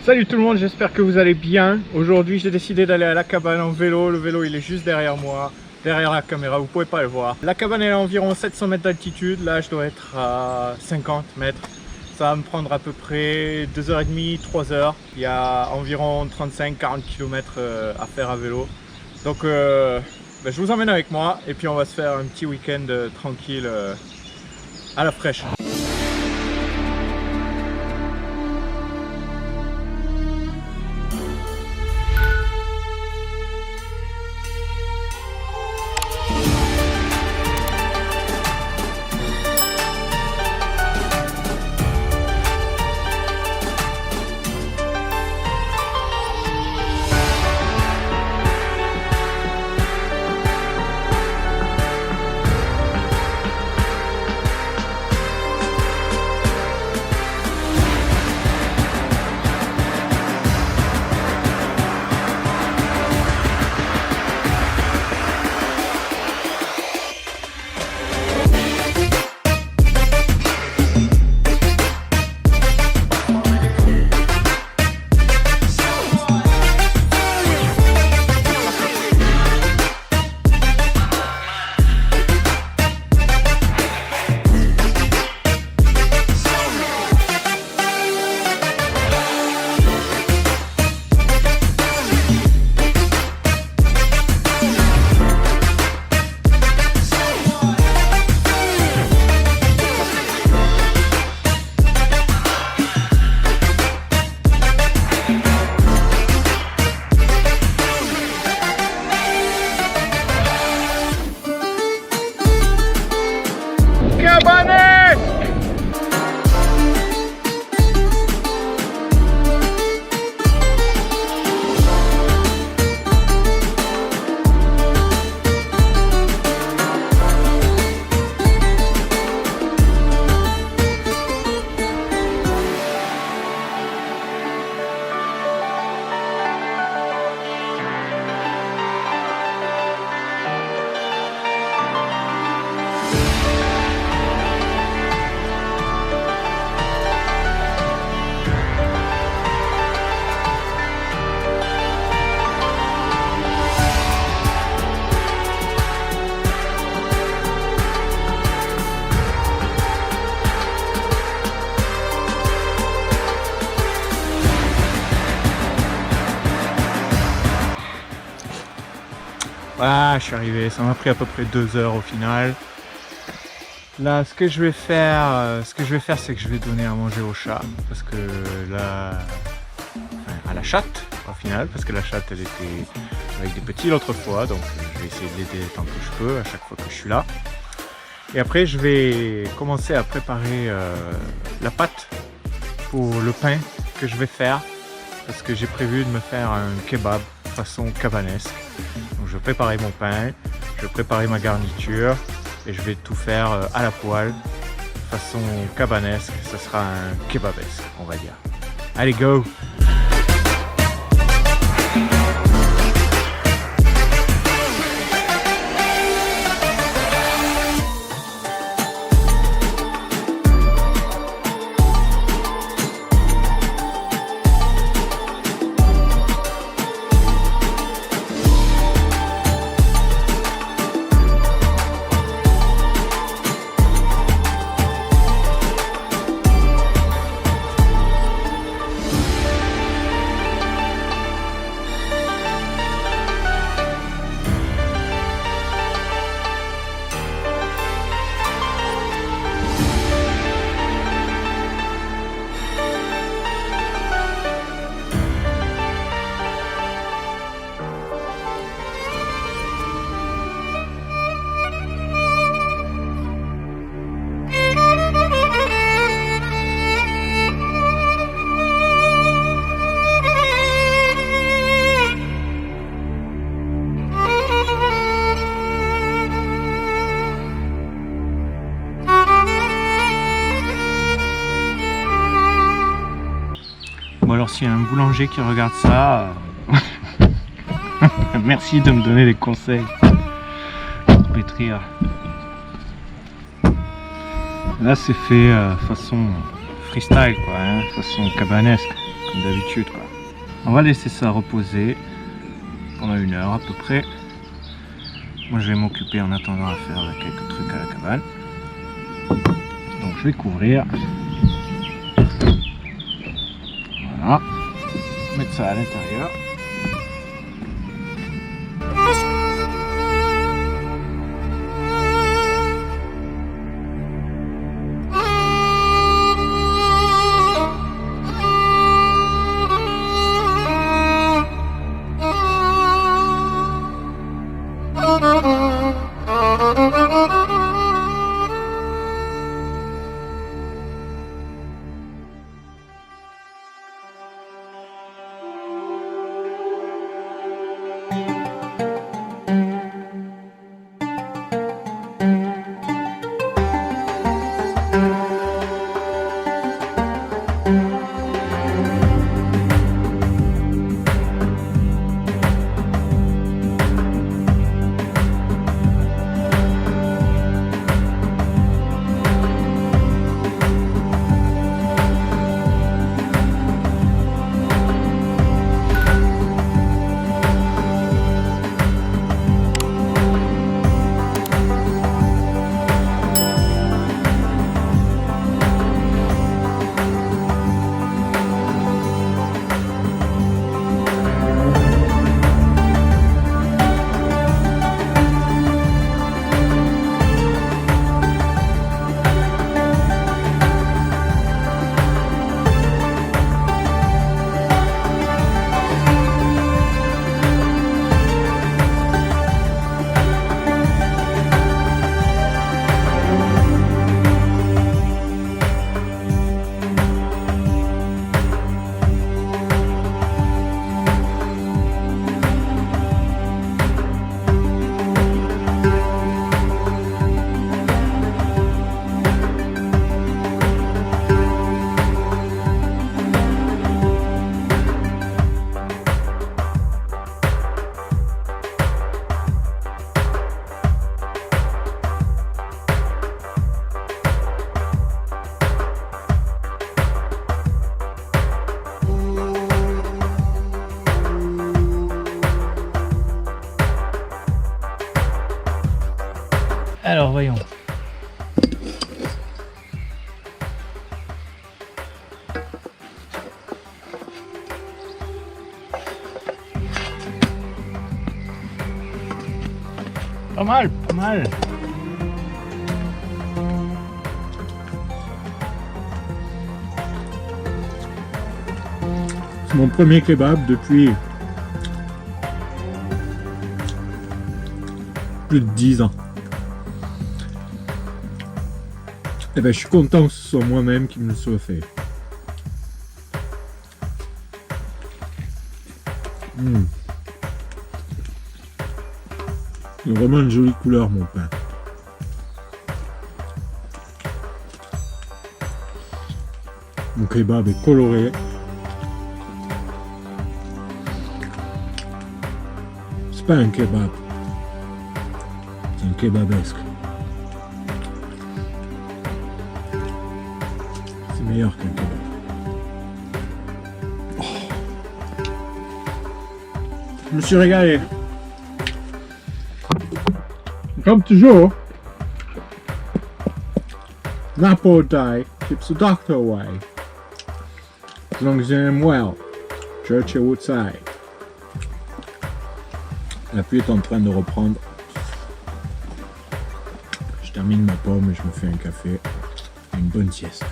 Salut tout le monde, j'espère que vous allez bien. Aujourd'hui j'ai décidé d'aller à la cabane en vélo. Le vélo il est juste derrière moi, derrière la caméra, vous pouvez pas le voir. La cabane elle est à environ 700 mètres d'altitude, là je dois être à 50 mètres. Ça va me prendre à peu près 2h30, 3h. Il y a environ 35-40 km à faire à vélo. Donc je vous emmène avec moi et puis on va se faire un petit week-end tranquille à la fraîche. Voilà, je suis arrivé, ça m'a pris à peu près 2 heures au final. Là, ce que je vais faire, c'est que je vais donner à manger au chat. Parce que là, enfin, à la chatte, au final, parce que la chatte, elle était avec des petits l'autre fois. Donc, je vais essayer de l'aider tant que je peux, à chaque fois que je suis là. Et après, je vais commencer à préparer la pâte pour le pain que je vais faire. Parce que j'ai prévu de me faire un kebab façon cabanesque. Donc je vais préparer mon pain, je vais préparer ma garniture et je vais tout faire à la poêle façon cabanesque. Ça sera un kebabesque, on va dire. Allez, go! Bon alors s'il y a un boulanger qui regarde ça, merci de me donner des conseils pour pétrir. Là c'est fait façon freestyle quoi, hein, façon cabanesque. comme d'habitude quoi. On va laisser ça reposer pendant 1 heure à peu près. Moi je vais m'occuper en attendant à faire quelques trucs à la cabane. Donc je vais couvrir. Voilà. Mettre ça à l'intérieur. Alors voyons. Pas mal, pas mal. C'est mon premier kebab depuis plus de 10 ans. Et ben je suis content que ce soit moi-même qui me le soit fait. Il a vraiment une jolie couleur mon pain. Mon kebab est coloré. C'est pas un kebab. C'est un kebabesque. C'est meilleur qu'un kebab. Oh. Je me suis régalé. Comme toujours, an apple die keeps the doctor away. As long as you aim well, Churchill would say. La pluie est en train de reprendre. Je termine ma pomme et je me fais un café et une bonne sieste.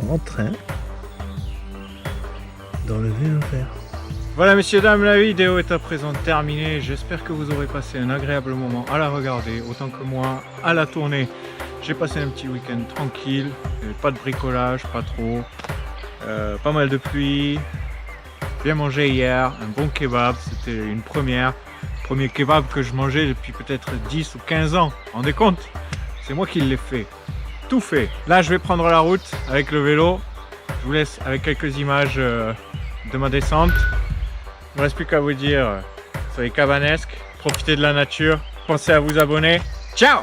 sont en train d'enlever un verre. Voilà messieurs, dames, la vidéo est à présent terminée. J'espère que vous aurez passé un agréable moment à la regarder, autant que moi à la tourner. J'ai passé un petit week-end tranquille, pas de bricolage, pas trop, pas mal de pluie, bien mangé hier, un bon kebab, c'était une première. Premier kebab que je mangeais depuis peut-être 10 ou 15 ans, vous vous rendez compte? C'est moi qui l'ai fait, tout fait. Là je vais prendre la route avec le vélo, je vous laisse avec quelques images de ma descente. Il ne me reste plus qu'à vous dire, soyez cavanesques, profitez de la nature, pensez à vous abonner. Ciao!